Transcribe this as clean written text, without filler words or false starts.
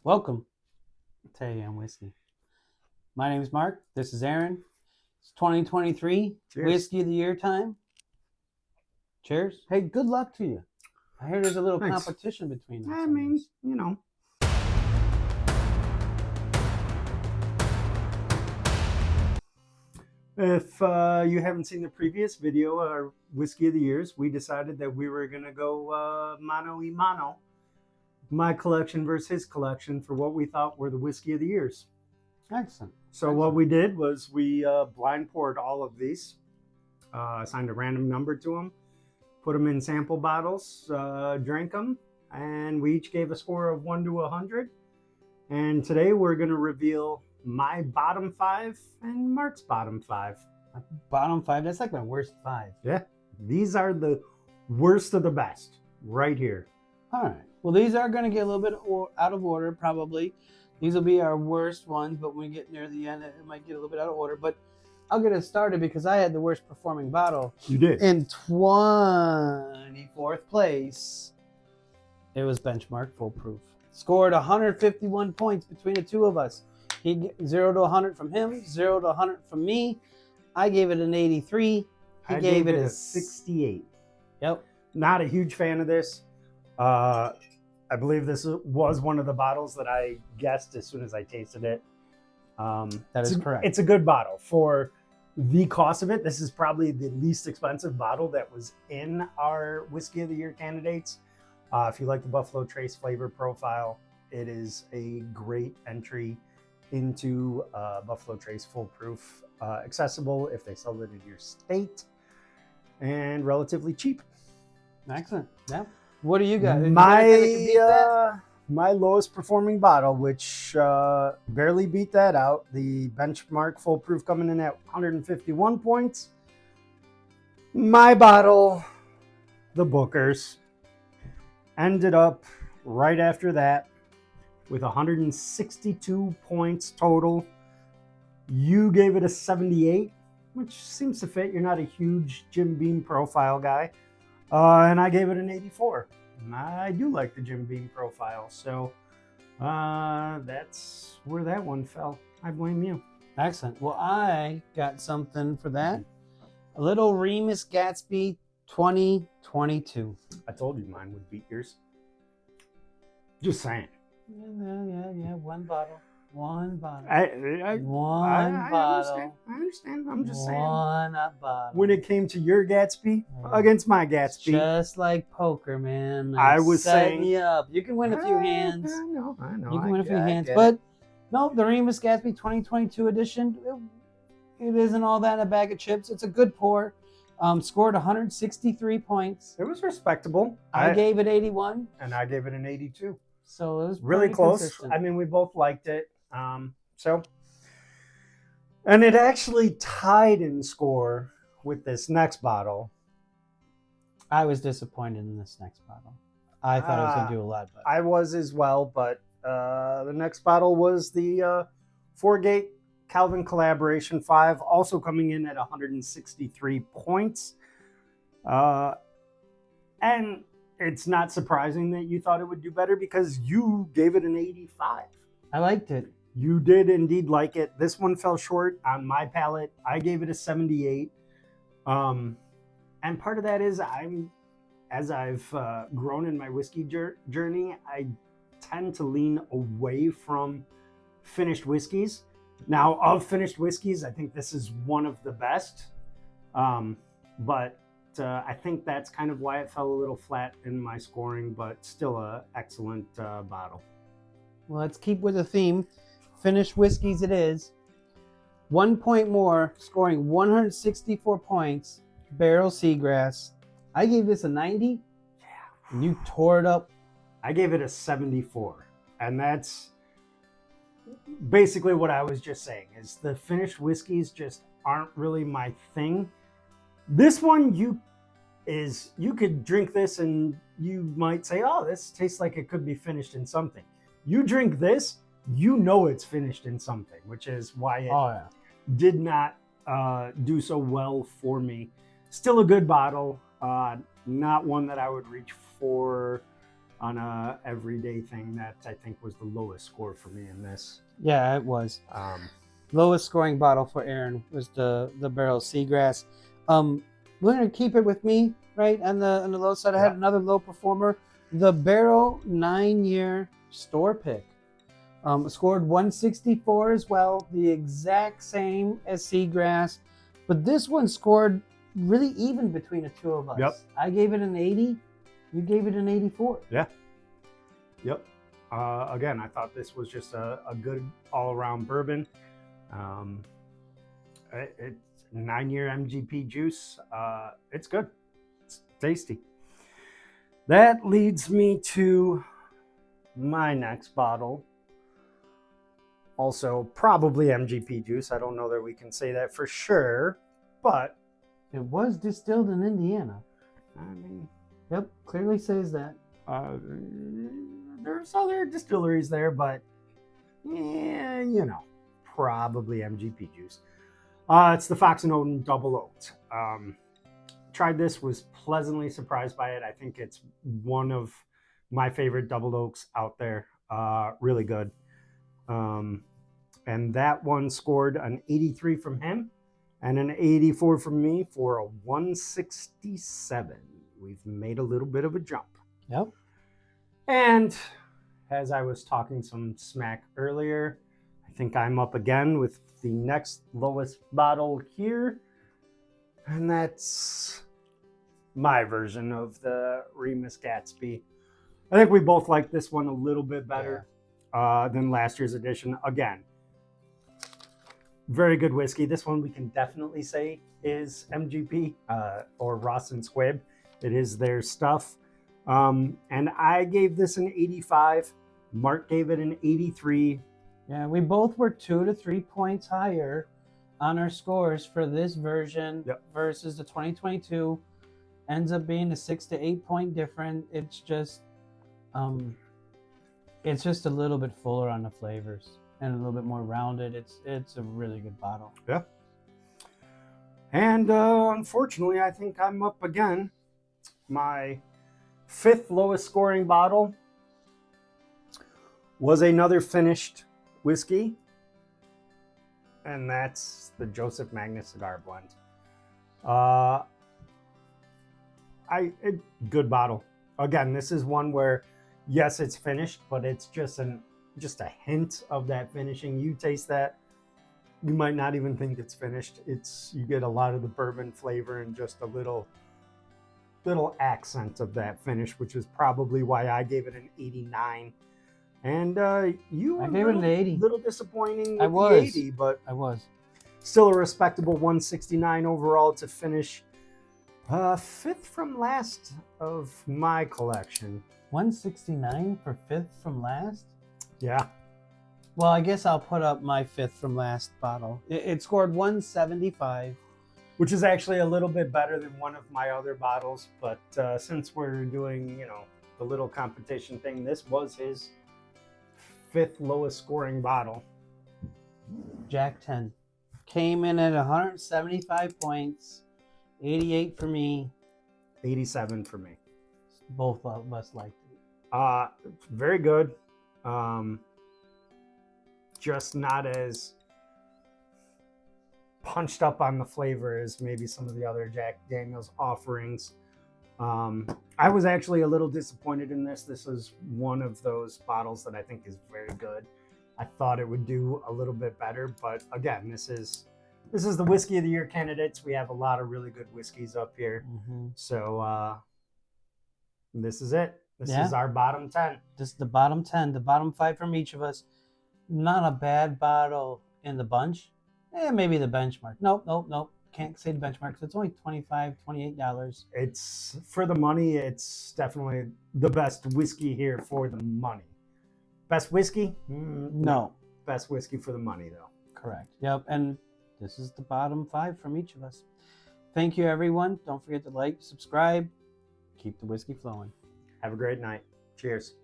Welcome to AM Whiskey. My name is Mark. This is Aaron. It's 2023. Cheers. Whiskey of the Year time. Cheers. Hey, good luck to you. I hear there's a little Thanks. competition between us. I on mean, this. you know. If you haven't seen the previous video, our Whiskey of the Years, we decided that we were going to go mano y mano. My collection versus his collection for what we thought were the Whiskey of the Years. Excellent. So what we did was we blind poured all of these, assigned a random number to them, put them in sample bottles, drank them, and we each gave a score of 1 to 100. And today we're going to reveal my bottom 5 and Mark's bottom 5. Bottom 5. That's like my worst 5. Yeah, these are the worst of the best right here. All right. Well, these are going to get a little bit out of order, probably. These will be our worst ones, but when we get near the end, it might get a little bit out of order. But I'll get it started because I had the worst performing bottle. You did. In 24th place, it was Benchmark Foolproof. Scored 151 points between the two of us. He get 0 to 100 from him, 0 to 100 from me. I gave it an 83. I gave it a 68. Yep. Not a huge fan of this. I believe this was one of the bottles that I guessed as soon as I tasted it. That is correct. It's a good bottle for the cost of it. This is probably the least expensive bottle that was in our Whiskey of the Year candidates. If you like the Buffalo Trace flavor profile, it is a great entry into Buffalo Trace Foolproof. Accessible if they sell it in your state, and relatively cheap. Excellent. Yeah. What do you got? My lowest performing bottle, which barely beat that out, the Benchmark Foolproof coming in at 151 points. My bottle, the Booker's, ended up right after that with 162 points total. You gave it a 78, which seems to fit. You're not a huge Jim Beam profile guy. And I gave it an 84. I do like the Jim Beam profile. So that's where that one fell. I blame you. Excellent. Well, I got something for that. A little Remus Gatsby 2022. I told you mine would beat yours. Just saying. Yeah. One bottle. One bottle. I bottle. I understand. I'm just saying. One bottle. When it came to your Gatsby against my Gatsby. Just like poker, man. I was setting saying. you up. You can win a few hands. I know. You can win a few hands. But no, the Remus Gatsby 2022 edition, it isn't all that in a bag of chips. It's a good pour. Scored 163 points. It was respectable. I gave it 81. And I gave it an 82. So it was really close. Consistent. I mean, we both liked it. And it actually tied in score with this next bottle. I was disappointed in this next bottle. I thought it was going to do a lot better. I was as well, but the next bottle was the Four-Gate Calvin Collaboration 5, also coming in at 163 points. And it's not surprising that you thought it would do better because you gave it an 85. I liked it. You did indeed like it. This one fell short on my palate. I gave it a 78. And part of that is as I've grown in my whiskey journey, I tend to lean away from finished whiskeys. Now, of finished whiskeys, I think this is one of the best. But I think that's kind of why it fell a little flat in my scoring, but still an excellent bottle. Well, let's keep with the theme. Finished whiskeys it is. 1 point more, scoring 164 points. Barrel Seagrass. I gave this a 90. Yeah. And you tore it up. I gave it a 74. And that's basically what I was just saying, is the finished whiskeys just aren't really my thing. This one, you could drink this and you might say, oh, this tastes like it could be finished in something. You drink this, you know it's finished in something, which is why it did not do so well for me. Still a good bottle, not one that I would reach for on a everyday thing. That I think was the lowest score for me in this. Yeah, it was. Lowest scoring bottle for Aaron was the barrel Seagrass. We're gonna keep it with me, right? On the low side, I had another low performer, the barrel 9-year store pick. Scored 164 as well, the exact same as Seagrass, but this one scored really even between the two of us. Yep. I gave it an 80. You gave it an 84. Yeah. Yep. Again, I thought this was just a good all-around bourbon. It's 9-year MGP juice. It's good. It's tasty. That leads me to my next bottle. Also, probably MGP juice. I don't know that we can say that for sure, but it was distilled in Indiana. I mean, yep, clearly says that. There's other distilleries there, but yeah, you know, probably MGP juice. It's the Fox and Odin Double Oaked. Tried this, was pleasantly surprised by it. I think it's one of my favorite double oaks out there. Really good. And that one scored an 83 from him and an 84 from me for a 167. We've made a little bit of a jump. Yep. And as I was talking some smack earlier, I think I'm up again with the next lowest bottle here. And that's my version of the Remus Gatsby. I think we both like this one a little bit better than last year's edition. Again, very good whiskey. This one we can definitely say is MGP or Ross and Squibb. It is their stuff. And I gave this an 85. Mark gave it an 83. Yeah, we both were 2 to 3 points higher on our scores for this version versus the 2022. Ends up being a 6 to 8 point difference. It's just a little bit fuller on the flavors and a little bit more rounded. It's a really good bottle. Yeah. And unfortunately, I think I'm up again. My 5th lowest scoring bottle was another finished whiskey, and that's the Joseph Magnus Cigar Blend. Good bottle. Again, this is one where, yes, it's finished, but it's just a hint of that finishing. You taste that, you might not even think it's finished. You get a lot of the bourbon flavor and just a little accent of that finish, which is probably why I gave it an 89. And you were I gave it an 80. Little disappointing with I was. the 80, but I was. Still a respectable 169 overall to finish 5th from last of my collection. 169 for 5th from last? Yeah. Well, I guess I'll put up my 5th from last bottle. It scored 175. Which is actually a little bit better than one of my other bottles. But since we're doing, the little competition thing, this was his 5th lowest scoring bottle. Jack 10. Came in at 175 points. 88 for me. 87 for me. Both of us liked it. Very good. Just not as punched up on the flavor as maybe some of the other Jack Daniel's offerings. I was actually a little disappointed in this. This is one of those bottles that I think is very good. I thought it would do a little bit better, but again, this is the Whiskey of the Year candidates. We have a lot of really good whiskeys up here. Mm-hmm. So this is it. This is our bottom 10. This is the bottom 10, the bottom 5 from each of us. Not a bad bottle in the bunch. Maybe the benchmark. Nope. Can't say the benchmark because it's only $25, $28. It's for the money. It's definitely the best whiskey here for the money. Best whiskey? No. Best whiskey for the money, though. Correct. Yep. And this is the bottom 5 from each of us. Thank you, everyone. Don't forget to like, subscribe, keep the whiskey flowing. Have a great night. Cheers.